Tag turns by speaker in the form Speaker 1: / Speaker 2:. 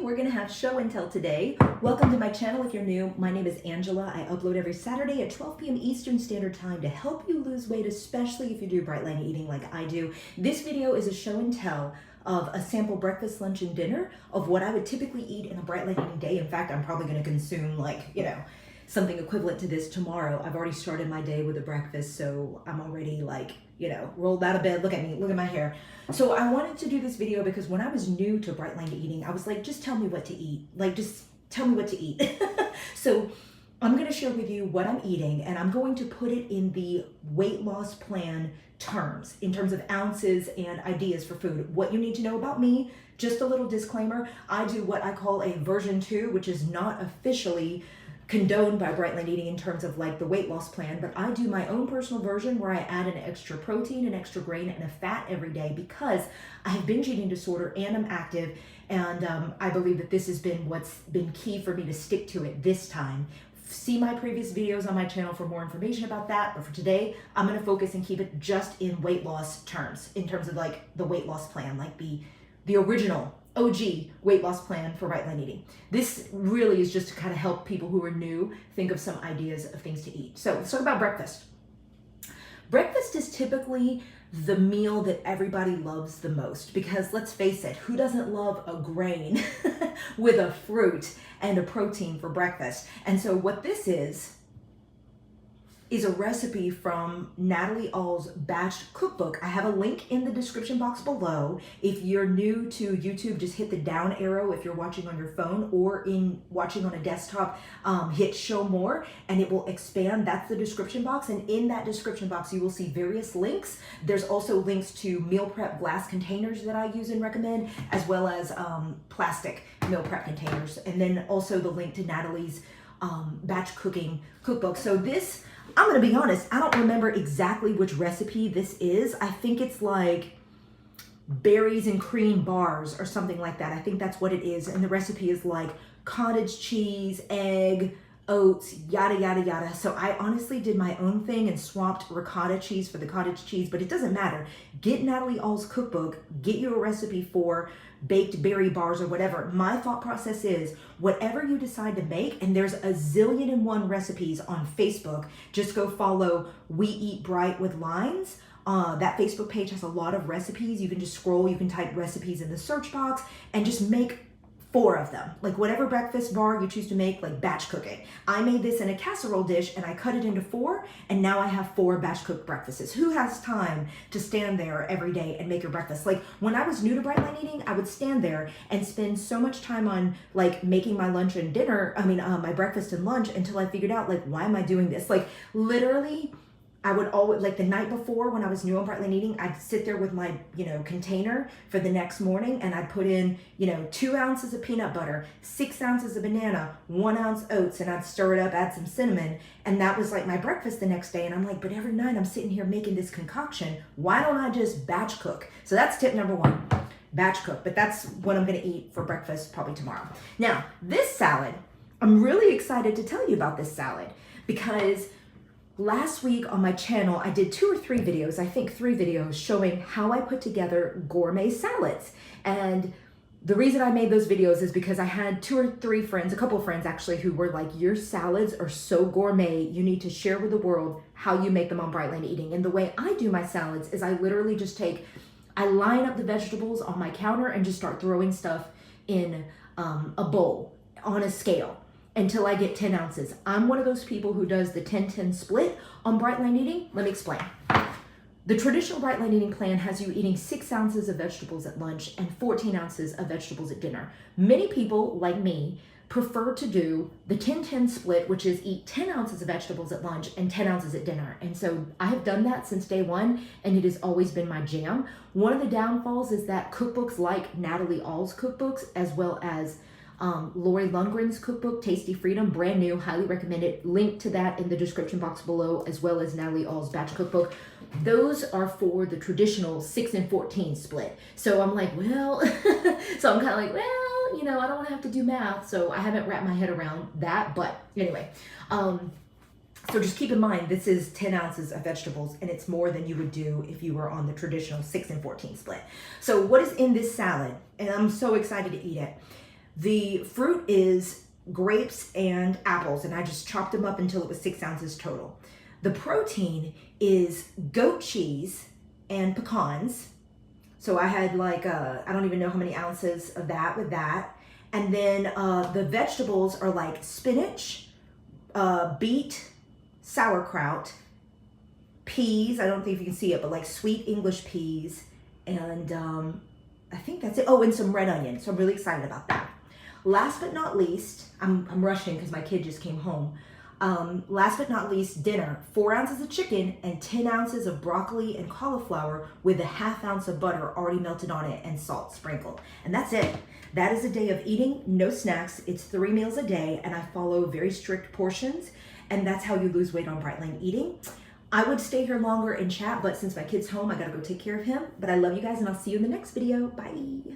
Speaker 1: we're gonna have show and tell today. Welcome to my channel if you're new. My name is Angela. I upload every Saturday at 12 p.m. Eastern Standard Time to help you lose weight, especially if you do bright line eating like I do. This video is a show and tell of a sample breakfast, lunch, and dinner of what I would typically eat in a bright line eating day. In fact, I'm probably gonna consume something equivalent to this tomorrow. I've already started my day with a breakfast, so I'm already rolled out of bed. Look at me, look at my hair. So I wanted to do this video because when I was new to bright line eating, I was like, just tell me what to eat. Just tell me what to eat. So I'm gonna share with you what I'm eating, and I'm going to put it in the weight loss plan terms, in terms of ounces and ideas for food. What you need to know about me, just a little disclaimer, I do what I call a version 2, which is not officially condoned by bright line eating in terms of the weight loss plan, but I do my own personal version where I add an extra protein, an extra grain, and a fat every day because I have binge eating disorder and I'm active, and I believe that this has been what's been key for me to stick to it this time. See my previous videos on my channel for more information about that, but for today, I'm gonna focus and keep it just in weight loss terms, in terms of the weight loss plan, the original OG weight loss plan for bright line eating. This really is just to kind of help people who are new think of some ideas of things to eat. So let's talk about breakfast. Breakfast is typically the meal that everybody loves the most because let's face it, who doesn't love a grain with a fruit and a protein for breakfast? And so what this is a recipe from Natalie All's Batch Cookbook. I have a link in the description box below. If you're new to YouTube, just hit the down arrow if you're watching on your phone, or watching on a desktop, hit show more and it will expand. That's the description box, and in that description box you will see various links. There's also links to meal prep glass containers that I use and recommend, as well as plastic meal prep containers, and then also the link to Natalie's batch cooking cookbook. So this, I'm gonna be honest, I don't remember exactly which recipe this is. I think it's berries and cream bars or something like that. I think that's what it is. And the recipe is cottage cheese, egg, oats, yada, yada, yada. So I honestly did my own thing and swapped ricotta cheese for the cottage cheese, but it doesn't matter. Get Natalie All's cookbook, get you a recipe for baked berry bars or whatever. My thought process is whatever you decide to make, and there's a zillion and one recipes on Facebook, just go follow We Eat Bright with Lines. That Facebook page has a lot of recipes. You can just scroll, you can type recipes in the search box and just make 4 of them. Whatever breakfast bar you choose to make, batch cook it. I made this in a casserole dish and I cut it into 4, and now I have 4 batch cooked breakfasts. Who has time to stand there every day and make your breakfast? When I was new to bright line eating, I would stand there and spend so much time on making my lunch and dinner, my breakfast and lunch, until I figured out why am I doing this? Literally, I would always, the night before when I was new on bright line eating, I'd sit there with my, container for the next morning, and I'd put in, 2 ounces of peanut butter, 6 ounces of banana, 1 ounce oats, and I'd stir it up, add some cinnamon, and that was my breakfast the next day. And I'm but every night I'm sitting here making this concoction. Why don't I just batch cook? So that's tip number 1, batch cook. But that's what I'm gonna eat for breakfast probably tomorrow. Now, this salad, I'm really excited to tell you about this salad because last week on my channel, I did 2 or 3 videos, I think 3 videos, showing how I put together gourmet salads. And the reason I made those videos is because I had 2 or 3 friends, a couple of friends actually, who were your salads are so gourmet, you need to share with the world how you make them on bright line eating. And the way I do my salads is I literally just I line up the vegetables on my counter and just start throwing stuff in a bowl on a scale until I get 10 ounces. I'm one of those people who does the 10-10 split on bright line eating. Let me explain. The traditional bright line eating plan has you eating 6 ounces of vegetables at lunch and 14 ounces of vegetables at dinner. Many people, like me, prefer to do the 10-10 split, which is eat 10 ounces of vegetables at lunch and 10 ounces at dinner. And so I have done that since day 1, and it has always been my jam. One of the downfalls is that cookbooks like Natalie All's cookbooks, as well as Lori Lundgren's cookbook, Tasty Freedom, brand new, highly recommend it. Link to that in the description box below, as well as Natalie All's batch cookbook. Those are for the traditional 6 and 14 split. So I'm well, so I'm kind of well, I don't want to have to do math, so I haven't wrapped my head around that. But anyway, so just keep in mind, this is 10 ounces of vegetables, and it's more than you would do if you were on the traditional 6 and 14 split. So what is in this salad? And I'm so excited to eat it. The fruit is grapes and apples, and I just chopped them up until it was 6 ounces total. The protein is goat cheese and pecans. So I had like, I don't even know how many ounces of that with that. And then the vegetables are like spinach, beet, sauerkraut, peas. I don't think you can see it, but like sweet English peas. And I think that's it. Oh, and some red onion. So I'm really excited about that. Last but not least, I'm rushing because my kid just came home. Last but not least, dinner, 4 ounces of chicken and 10 ounces of broccoli and cauliflower with a 1/2 ounce of butter already melted on it and salt sprinkled. And that's it. That is a day of eating, no snacks. It's 3 meals a day, and I follow very strict portions, and that's how you lose weight on Bright Lane Eating. I would stay here longer and chat, but since my kid's home, I gotta go take care of him. But I love you guys, and I'll see you in the next video. Bye.